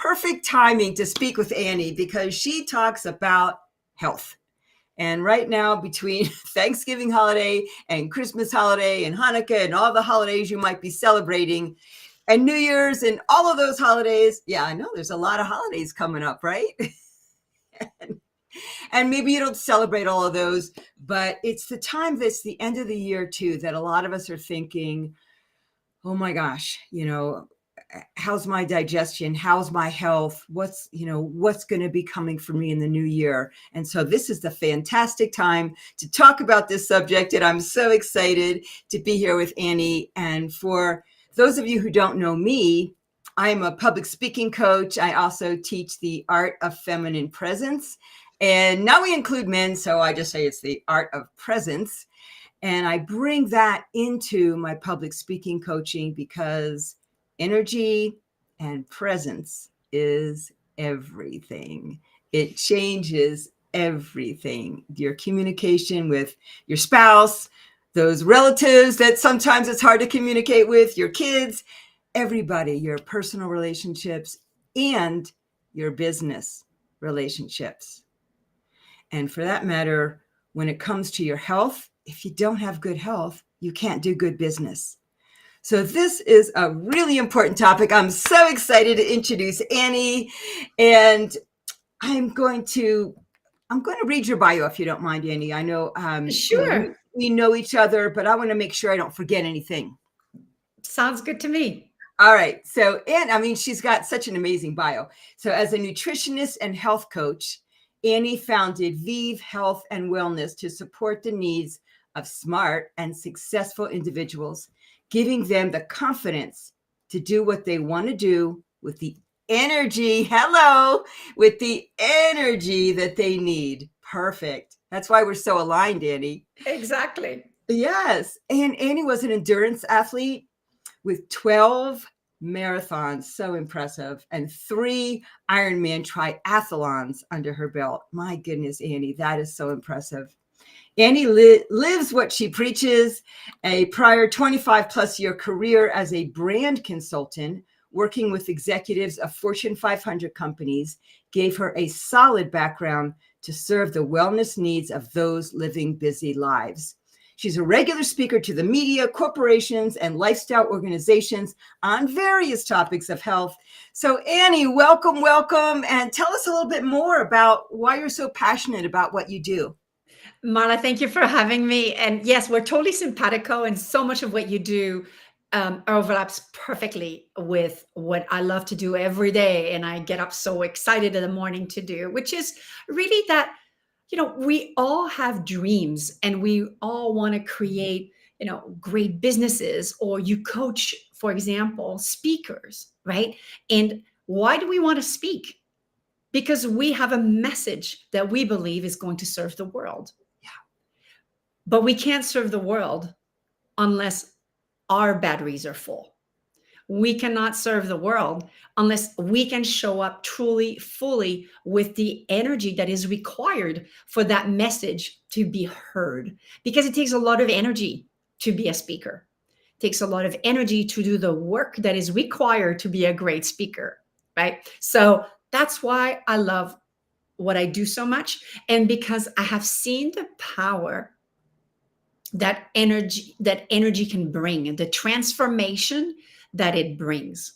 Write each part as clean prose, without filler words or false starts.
perfect timing to speak with Annie because she talks about health. And right now, between Thanksgiving holiday and Christmas holiday and Hanukkah and all the holidays you might be celebrating, and New Year's and all of those holidays, yeah, I know there's a lot of holidays coming up, right? And maybe you don't celebrate all of those, but it's the time that's the end of the year too, that a lot of us are thinking, oh my gosh, how's my digestion? How's my health? What's going to be coming for me in the new year? And so this is the fantastic time to talk about this subject. And I'm so excited to be here with Annie. And for those of you who don't know me, I'm a public speaking coach. I also teach the art of feminine presence. And now we include men, so I just say it's the art of presence. And I bring that into my public speaking coaching because energy and presence is everything. It changes everything. Your communication with your spouse, those relatives that sometimes it's hard to communicate with, your kids, everybody, your personal relationships, and your business relationships. And for that matter, when it comes to your health, if you don't have good health, you can't do good business. So this is a really important topic. I'm so excited to introduce Annie, and I'm going to read your bio if you don't mind, Annie. I know, Sure. we know each other, but I want to make sure I don't forget anything. Sounds good to me. All right. So, she's got such an amazing bio. So as a nutritionist and health coach, Annie founded Vive Health and Wellness to support the needs of smart and successful individuals, giving them the confidence to do what they want to do with the energy, with the energy that they need. Perfect. That's why we're so aligned, Annie. Exactly. Yes. And Annie was an endurance athlete with 12 marathons, so impressive, and 3 Ironman triathlons under her belt. My goodness, Annie, that is so impressive. Annie lives what she preaches. A prior 25 plus year career as a brand consultant, working with executives of Fortune 500 companies, gave her a solid background to serve the wellness needs of those living busy lives. She's a regular speaker to the media, corporations, and lifestyle organizations on various topics of health. So Annie, welcome, and tell us a little bit more about why you're so passionate about what you do. Marla, thank you for having me. And yes, we're totally simpatico, and so much of what you do overlaps perfectly with what I love to do every day. And I get up so excited in the morning to do, which is really that, we all have dreams and we all want to create, great businesses, or you coach, for example, speakers, right? And why do we want to speak? Because we have a message that we believe is going to serve the world. Yeah. But we can't serve the world unless our batteries are full. We cannot serve the world unless we can show up truly, fully with the energy that is required for that message to be heard. Because it takes a lot of energy to be a speaker. It takes a lot of energy to do the work that is required to be a great speaker, right? So that's why I love what I do so much. And because I have seen the power that energy can bring, and the transformation that it brings.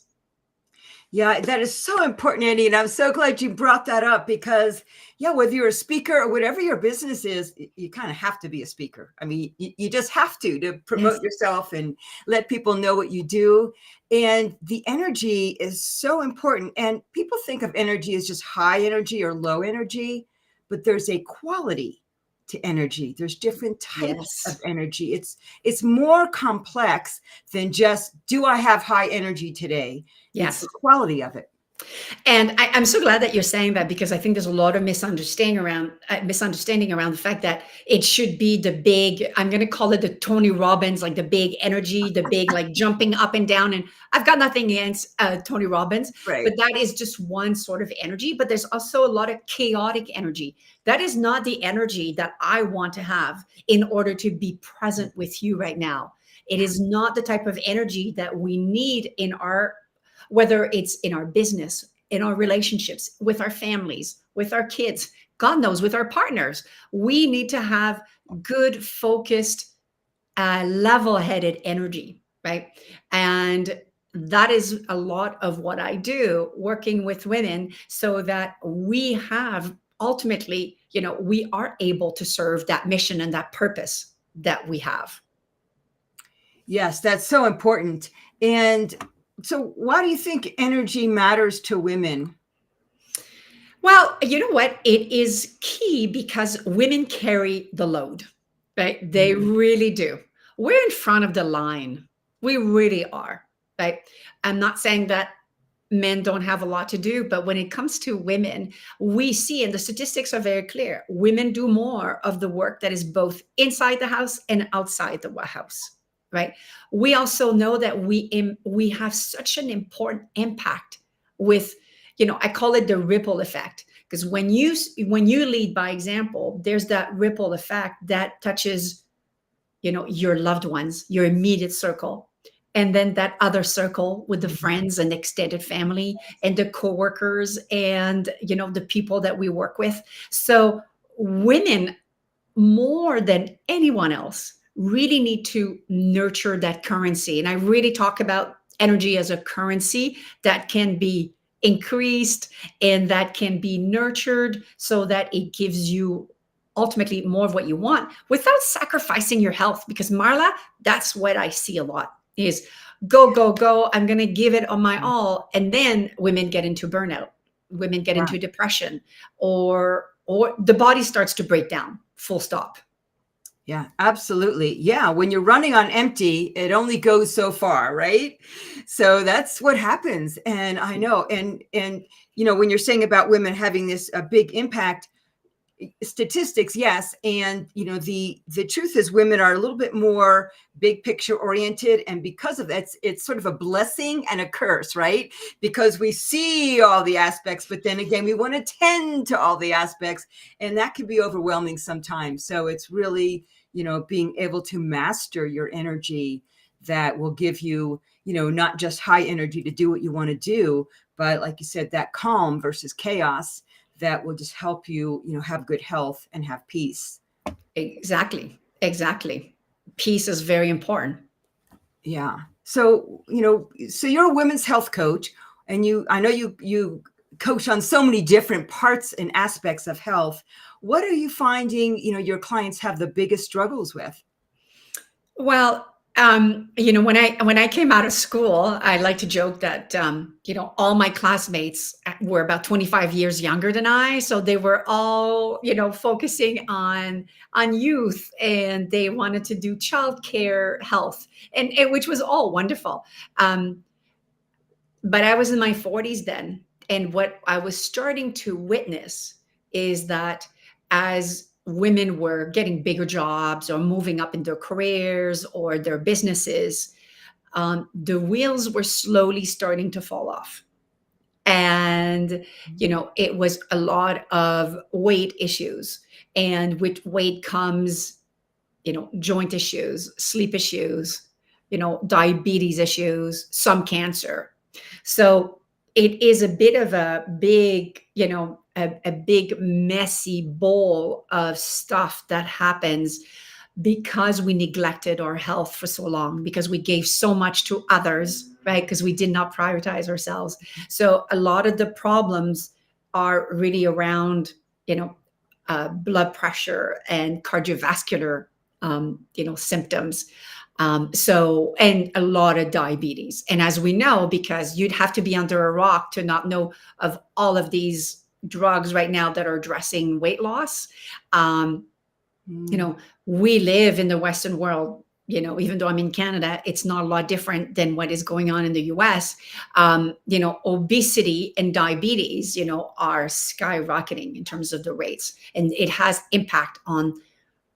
Yeah, that is so important, Annie. And I'm so glad you brought that up because, whether you're a speaker or whatever your business is, you kind of have to be a speaker. I mean, you just have to promote yourself and let people know what you do. And the energy is so important. And people think of energy as just high energy or low energy, but there's a quality to energy. There's different types of energy. It's more complex than just, do I have high energy today? Yes. It's the quality of it. And I'm so glad that you're saying that, because I think there's a lot of misunderstanding around the fact that it should be the big, I'm going to call it the Tony Robbins, like the big energy, the big like jumping up and down. And I've got nothing against Tony Robbins, right, but that is just one sort of energy. But there's also a lot of chaotic energy. That is not the energy that I want to have in order to be present with you right now. It is not the type of energy that we need in our, whether it's in our business, in our relationships, with our families, with our kids, God knows, with our partners. We need to have good, focused, level-headed energy, right? And that is a lot of what I do, working with women, so that we have ultimately, we are able to serve that mission and that purpose that we have. Yes, that's so important. And so, why do you think energy matters to women? Well, you know what? It is key because women carry the load, right? They Mhm. really do. We're in front of the line. We really are, right? I'm not saying that men don't have a lot to do, but when it comes to women, we see, and the statistics are very clear, women do more of the work that is both inside the house and outside the house, right? We also know that we have such an important impact with, I call it the ripple effect, because when you lead by example, there's that ripple effect that touches, your loved ones, your immediate circle, and then that other circle with the friends and extended family and the coworkers and, the people that we work with. So women, more than anyone else, really need to nurture that currency. And I really talk about energy as a currency that can be increased and that can be nurtured so that it gives you ultimately more of what you want without sacrificing your health. Because Marla, that's what I see a lot is go, go, go. I'm going to give it on my all. And then women get into burnout, women get Yeah. into depression, or the body starts to break down, full stop. Yeah, absolutely. Yeah, when you're running on empty, it only goes so far, right? So that's what happens. And I know, and when you're saying about women having this a big impact, statistics, yes, and the truth is women are a little bit more big picture oriented, and because of that, it's sort of a blessing and a curse, right? Because we see all the aspects, but then again we want to tend to all the aspects, and that can be overwhelming sometimes. So it's really being able to master your energy that will give you not just high energy to do what you want to do, but like you said, that calm versus chaos that will just help you, have good health and have peace. Exactly. Exactly. Peace is very important. Yeah. So, so you're a women's health coach, and I know you coach on so many different parts and aspects of health. What are you finding, your clients have the biggest struggles with? Well, when I came out of school, I like to joke that all my classmates were about 25 years younger than I, so they were all focusing on youth, and they wanted to do childcare, health, and which was all wonderful. Um, but I was in my 40s then, and what I was starting to witness is that as women were getting bigger jobs or moving up in their careers or their businesses, the wheels were slowly starting to fall off. And, it was a lot of weight issues. And with weight comes, joint issues, sleep issues, diabetes issues, some cancer. So it is a bit of a big, a big messy bowl of stuff that happens because we neglected our health for so long, because we gave so much to others, right? Because we did not prioritize ourselves. So a lot of the problems are really around, blood pressure and cardiovascular, symptoms. And a lot of diabetes. And as we know, because you'd have to be under a rock to not know of all of these drugs right now that are addressing weight loss. Um, Mm. we live in the Western world. Even though I'm in Canada, it's not a lot different than what is going on in the US. Obesity and diabetes, are skyrocketing in terms of the rates. And it has impact on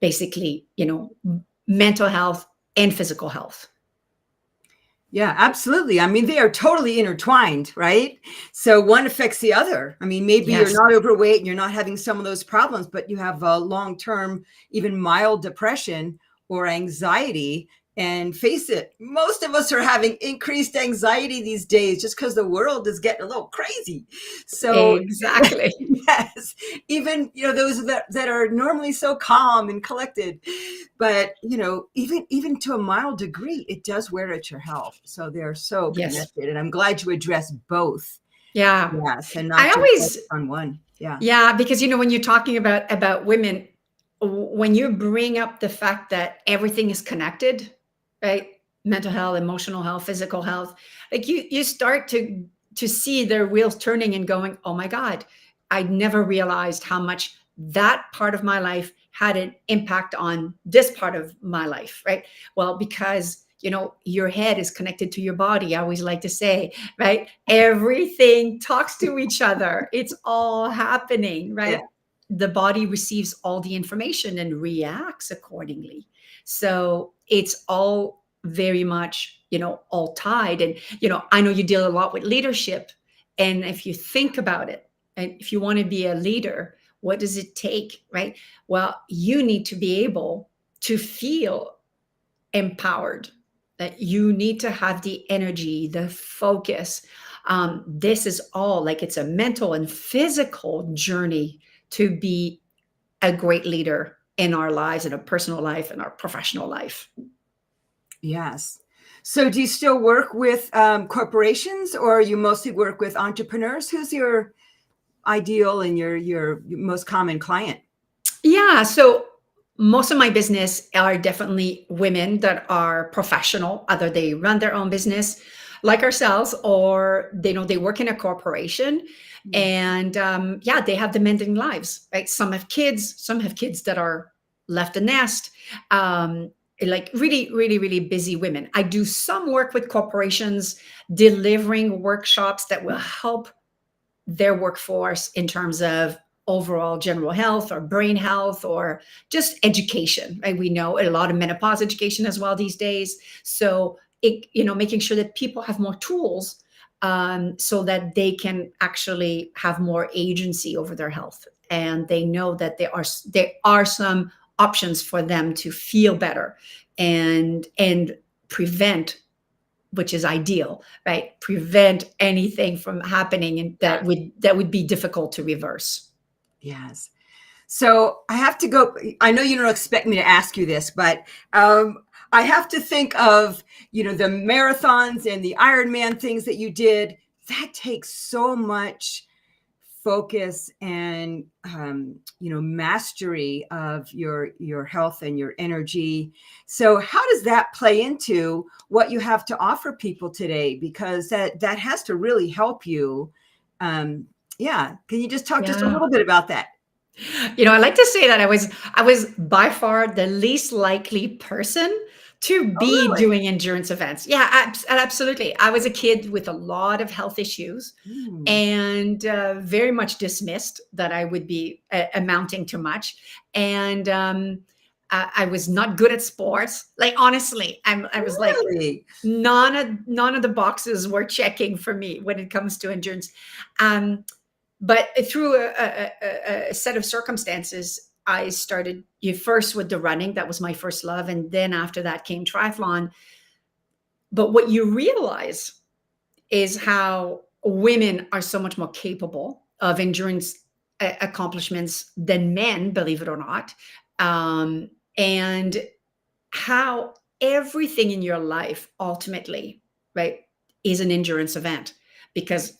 basically, mental health and physical health. Yeah, absolutely. I mean, they are totally intertwined, right? So one affects the other. I mean, maybe you're Yes. not overweight and you're not having some of those problems, but you have a long-term, even mild depression or anxiety. And face it, most of us are having increased anxiety these days just because the world is getting a little crazy. So, Exactly. yes, even those that are normally so calm and collected, but even to a mild degree, it does wear at your health. So they're so Yes. connected, and I'm glad you address both. Yeah. Yes, and I not just always, focus on one. Yeah. yeah, because when you're talking about women, when you bring up the fact that everything is connected, right? Mental health, emotional health, physical health, like you start to see their wheels turning and going, oh my God, I never realized how much that part of my life had an impact on this part of my life, right? Well, because your head is connected to your body. I always like to say, right? Everything talks to each other. It's all happening, Yeah. right? The body receives all the information and reacts accordingly. So it's all very much, all tied. And, I know you deal a lot with leadership. And if you think about it, and if you want to be a leader, what does it take, right? Well, you need to be able to feel empowered, that you need to have the energy, the focus. This is all like it's a mental and physical journey to be a great leader in our lives, in our personal life, and our professional life. Yes. So do you still work with corporations, or you mostly work with entrepreneurs? Who's your ideal and your most common client? Yeah. So most of my business are definitely women that are professional. Either they run their own business like ourselves, or they work in a corporation. Hmm. And yeah, they have demanding lives, right? Some have kids that are left the nest. Like really, really, really busy women. I do some work with corporations delivering workshops that will help their workforce in terms of overall general health or brain health or just education, right? We know a lot of menopause education as well these days. So making sure that people have more tools, so that they can actually have more agency over their health, and they know that there are some options for them to feel better and prevent, which is ideal, right? Prevent anything from happening, and Yes. that would be difficult to reverse. Yes. So I have to go. I know you don't expect me to ask you this, but I have to think of the marathons and the Ironman things that you did. That takes so much focus and mastery of your health and your energy. So how does that play into what you have to offer people today? Because that has to really help you. Yeah, can you just talk just a Yeah. little bit about that? I like to say that I was by far the least likely person to Oh, be really? doing endurance events. Yeah, absolutely. I was a kid with a lot of health issues, Hmm. and very much dismissed that I would be amounting to much. And I was not good at sports. Like honestly, I was like, Really? none of the boxes were checking for me when it comes to endurance. Um, but through a set of circumstances, I started you first with the running. That was my first love, and then after that came triathlon. But what you realize is how women are so much more capable of endurance accomplishments than men, believe it or not. And how everything in your life ultimately, right, is an endurance event. Because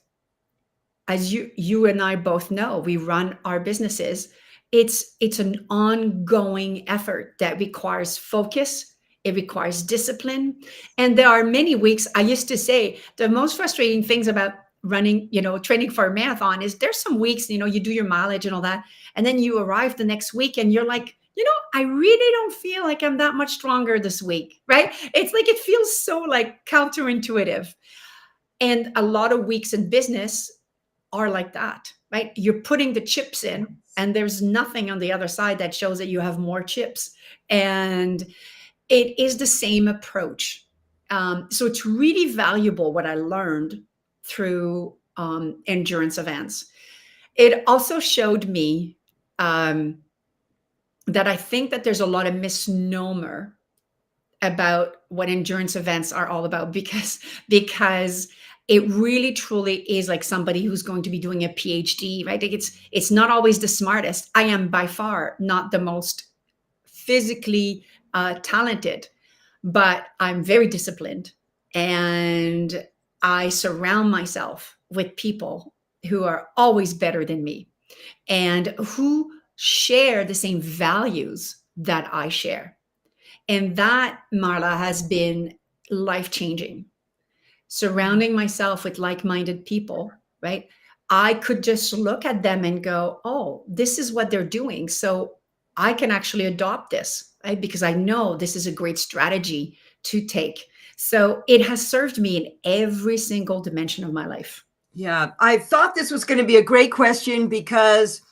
as you and I both know, we run our businesses. It's an ongoing effort that requires focus. It requires discipline. And there are many weeks, I used to say the most frustrating things about running, training for a marathon is there's some weeks, you do your mileage and all that. And then you arrive the next week and you're like, I really don't feel like I'm that much stronger this week, right? It's like it feels so like counterintuitive. And a lot of weeks in business are like that, right? You're putting the chips in, Yes. and there's nothing on the other side that shows that you have more chips. And it is the same approach. So it's really valuable what I learned through endurance events. It also showed me that I think that there's a lot of misnomer about what endurance events are all about, because it really truly is like somebody who's going to be doing a PhD, right? Like it's not always the smartest. I am by far not the most physically talented, but I'm very disciplined, and I surround myself with people who are always better than me and who share the same values that I share. And that, Marla, has been life changing. Surrounding myself with like minded people, right? I could just look at them and go, oh, this is what they're doing. So I can actually adopt this, right? Because I know this is a great strategy to take. So it has served me in every single dimension of my life. Yeah, I thought this was going to be a great question because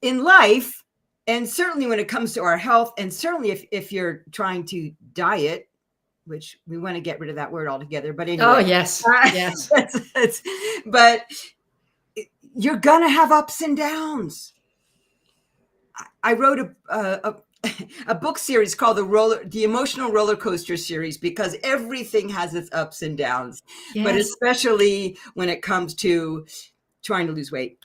in life, and certainly when it comes to our health, and certainly if you're trying to diet, which we want to get rid of that word altogether, but Oh, anyway, yes. Yes. but you're going to have ups and downs. I wrote a book series called the Emotional Roller Coaster series because everything has its ups and downs, but Yes. especially when it comes to trying to lose weight.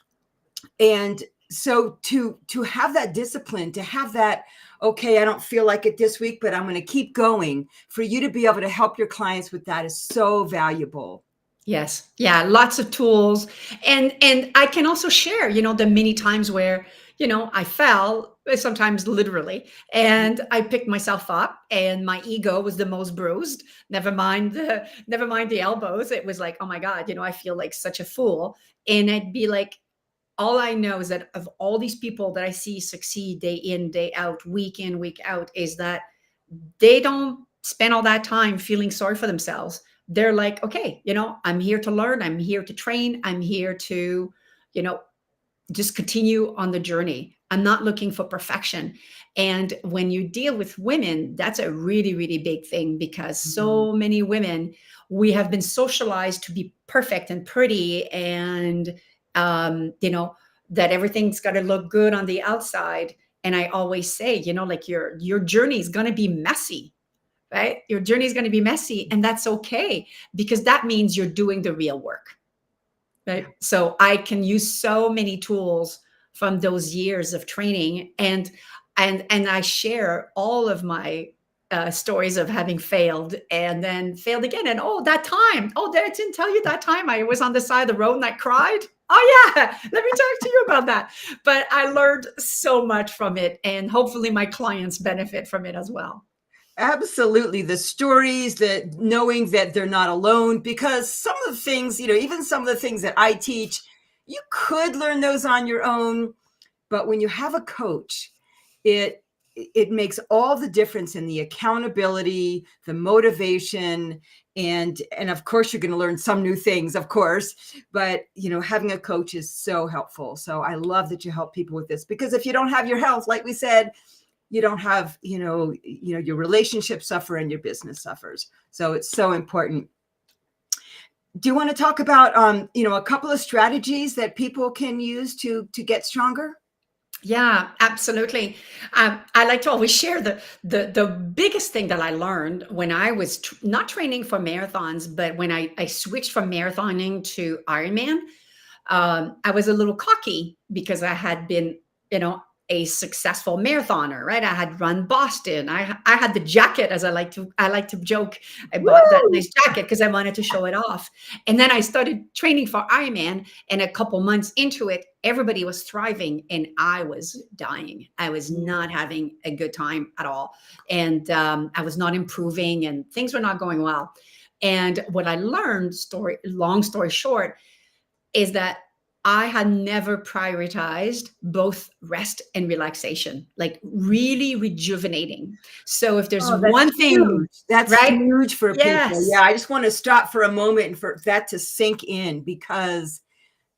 And so to have that discipline, to have that, okay, I don't feel like it this week, but I'm going to keep going, for you to be able to help your clients with that is so valuable. Yes. Yeah, lots of tools. And I can also share, the many times where, I fell, sometimes literally, and I picked myself up and my ego was the most bruised. Never mind the elbows. It was like, oh my God, I feel like such a fool. And I'd be like, all I know is that of all these people that I see succeed day in, day out, week in, week out, is that they don't spend all that time feeling sorry for themselves. They're like, okay, I'm here to learn, I'm here to train, I'm here to, you know, just continue on the journey. I'm not looking for perfection. And when you deal with women, that's a really, really big thing because so many women, we have been socialized to be perfect and pretty and, that everything's got to look good on the outside. And I always say, like your journey is going to be messy, right? Your journey is going to be messy, and that's okay because that means you're doing the real work. Right. So I can use so many tools from those years of training, and I share all of my stories of having failed and then failed again. And that time, I didn't tell you that time I was on the side of the road and I cried. Oh yeah, let me talk to you about that. But I learned so much from it, and hopefully my clients benefit from it as well. Absolutely. The stories, that knowing that they're not alone, because some of the things, even some of the things that I teach, you could learn those on your own. But when you have a coach, it makes all the difference in the accountability, the motivation, and of course you're going to learn some new things, of course, but having a coach is so helpful. So I love that you help people with this, because if you don't have your health, like we said, you don't have, your relationship suffer and your business suffers. So it's so important. Do you want to talk about, a couple of strategies that people can use to get stronger? Yeah, absolutely. I like to always share the biggest thing that I learned when I was not training for marathons, but when I switched from marathoning to Ironman. I was a little cocky because I had been, a successful marathoner, right? I had run Boston. I had the jacket, as I like to joke. I bought that Woo! nice jacket because I wanted to show it off. And then I started training for Ironman, and a couple months into it, everybody was thriving and I was dying. I was not having a good time at all, and I was not improving, and things were not going well. And what I learned, long story short, is that I had never prioritized both rest and relaxation, like really rejuvenating. So if there's Oh, that's one thing, huge. That's right? huge for people. Yeah, Yes. I just want to stop for a moment and for that to sink in, because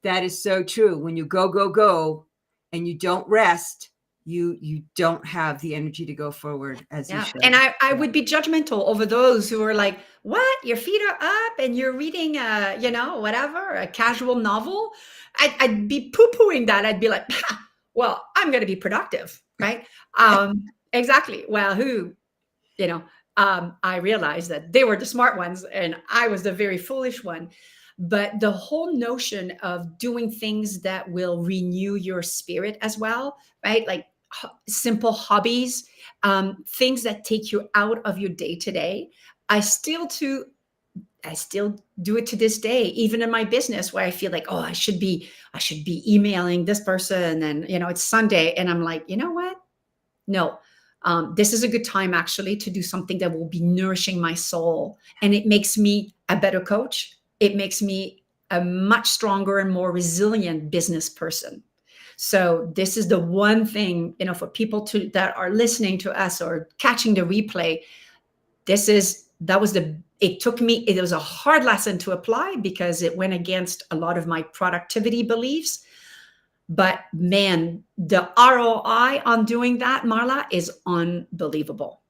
that is so true. When you go, go, go, and you don't rest, you don't have the energy to go forward as you Yeah. should. And I Yeah. would be judgmental over those who are like, what? Your feet are up and you're reading whatever, a casual novel. I'd be poo-pooing that. I'd be like, "Ha, well, I'm going to be productive, right?" Exactly. Well, who, you know, I realized that they were the smart ones and I was the very foolish one. But the whole notion of doing things that will renew your spirit as well, right? Like simple hobbies, things that take you out of your day to day. I still to I still do it to this day, even in my business where I feel like, oh, I should be emailing this person, and it's Sunday, and I'm like, you know what? No, this is a good time actually to do something that will be nourishing my soul, and it makes me a better coach. It makes me a much stronger and more resilient business person. So this is the one thing, for people that are listening to us or catching the replay. It was a hard lesson to apply because it went against a lot of my productivity beliefs. But man, the ROI on doing that, Marla, is unbelievable.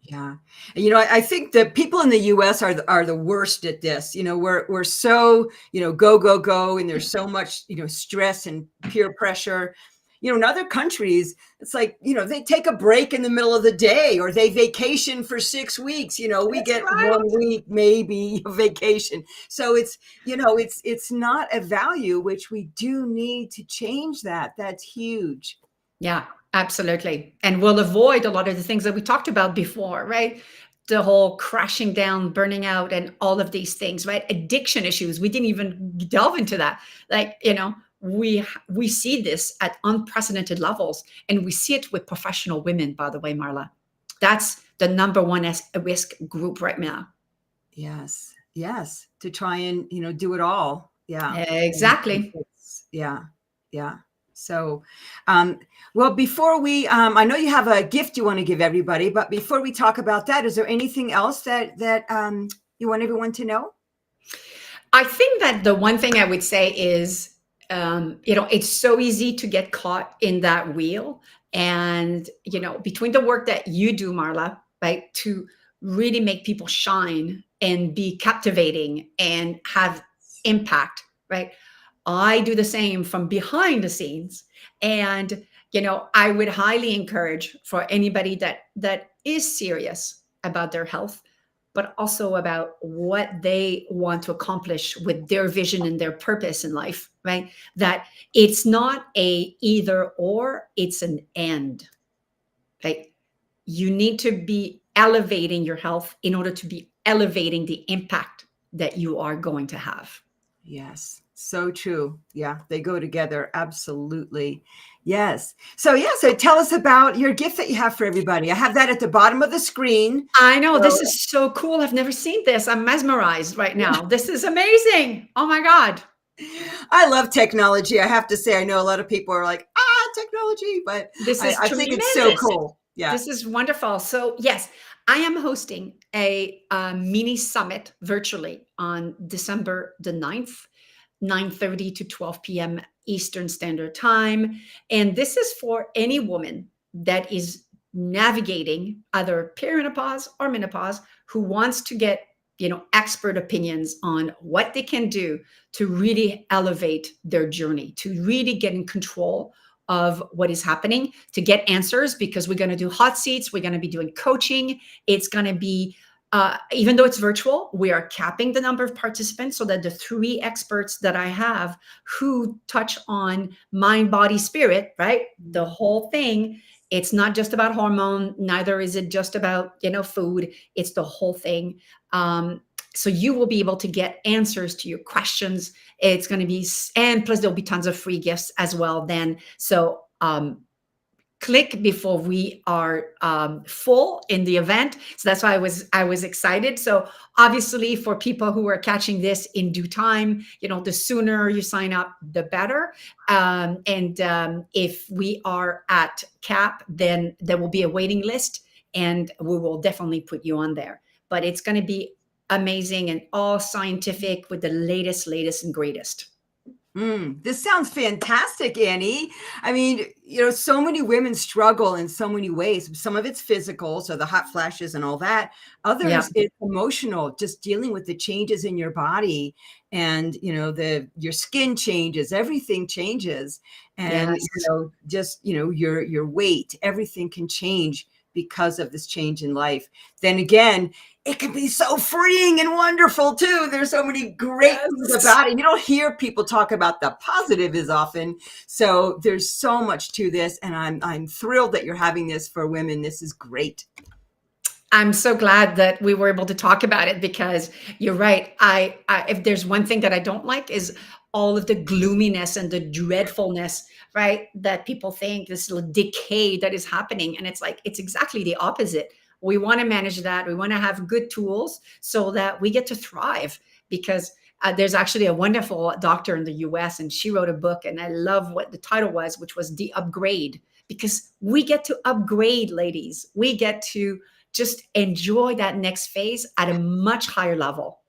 Yeah. I think that people in the US are the worst at this. We're so, go, go, go. And there's so much, stress and peer pressure. In other countries, it's like, they take a break in the middle of the day or they vacation for 6 weeks. We That's get right. 1 week, maybe vacation. So it's not a value, which we do need to change that. That's huge. Yeah, absolutely. And we'll avoid a lot of the things that we talked about before, right? The whole crashing down, burning out, and all of these things, right? Addiction issues. We didn't even delve into that. Like, we see this at unprecedented levels, and we see it with professional women, by the way, Marla. That's the number one risk group right now. Yes. Yes. To try and, do it all. Yeah. Exactly. Yeah. Yeah. So, well, before I know you have a gift you want to give everybody, but before we talk about that, is there anything else that you want everyone to know? I think that the one thing I would say is, it's so easy to get caught in that wheel. And, between the work that you do, Marla, right, to really make people shine and be captivating and have impact, right? I do the same from behind the scenes. And, I would highly encourage for anybody that is serious about their health, but also about what they want to accomplish with their vision and their purpose in life, right? That it's not a either or, it's an and, right? You need to be elevating your health in order to be elevating the impact that you are going to have. Yes. So true. Yeah. They go together. Absolutely. Yes. So tell us about your gift that you have for everybody. I have that at the bottom of the screen. I know, this is so cool. I've never seen this. I'm mesmerized right now. This is amazing. Oh my God. I love technology. I have to say, I know a lot of people are like, technology, but This is I think it's so cool. Yeah. This is wonderful. So yes, I am hosting a mini summit virtually on December the 9th, 9:30 to 12 p.m. Eastern Standard Time. And this is for any woman that is navigating either perimenopause or menopause who wants to get, expert opinions on what they can do to really elevate their journey, to really get in control of what is happening, to get answers, because we're going to do hot seats. We're going to be doing coaching. It's going to be, even though it's virtual, we are capping the number of participants so that the 3 experts that I have who touch on mind, body, spirit, right? The whole thing. It's not just about hormone. Neither is it just about, food. It's the whole thing. So you will be able to get answers to your questions. It's going to be, and plus there'll be tons of free gifts as well then. So click before we are full in the event. So that's why I was excited. So obviously for people who are catching this in due time, the sooner you sign up, the better. If we are at cap, then there will be a waiting list and we will definitely put you on there. But it's going to be amazing and all scientific with the latest and greatest. This sounds fantastic, Annie. I mean, so many women struggle in so many ways. Some of it's physical, so the hot flashes and all that. Others, it's emotional, just dealing with the changes in your body, and your skin changes, everything changes, and Yes. just your weight, everything can change because of this change in life, then again, it can be so freeing and wonderful too. There's so many great things about it. You don't hear people talk about the positive as often. So there's so much to this, and I'm thrilled that you're having this for women. This is great. I'm so glad that we were able to talk about it, because you're right. I if there's one thing that I don't like is all of the gloominess and the dreadfulness, right? That people think this little decay that is happening. And it's like, it's exactly the opposite. We want to manage that. We want to have good tools so that we get to thrive, because there's actually a wonderful doctor in the US, and she wrote a book, and I love what the title was, which was The Upgrade, because we get to upgrade, ladies. We get to just enjoy that next phase at a much higher level.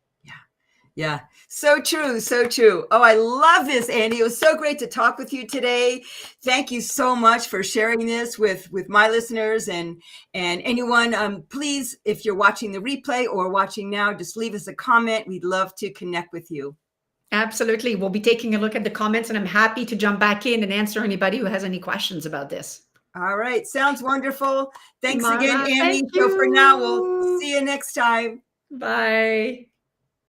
Yeah. So true. So true. Oh, I love this, Annie. It was so great to talk with you today. Thank you so much for sharing this with my listeners and anyone. Please, if you're watching the replay or watching now, just leave us a comment. We'd love to connect with you. Absolutely. We'll be taking a look at the comments, and I'm happy to jump back in and answer anybody who has any questions about this. All right. Sounds wonderful. Thanks Marla, again, Annie. thank So for now, we'll you. see you next time. Bye.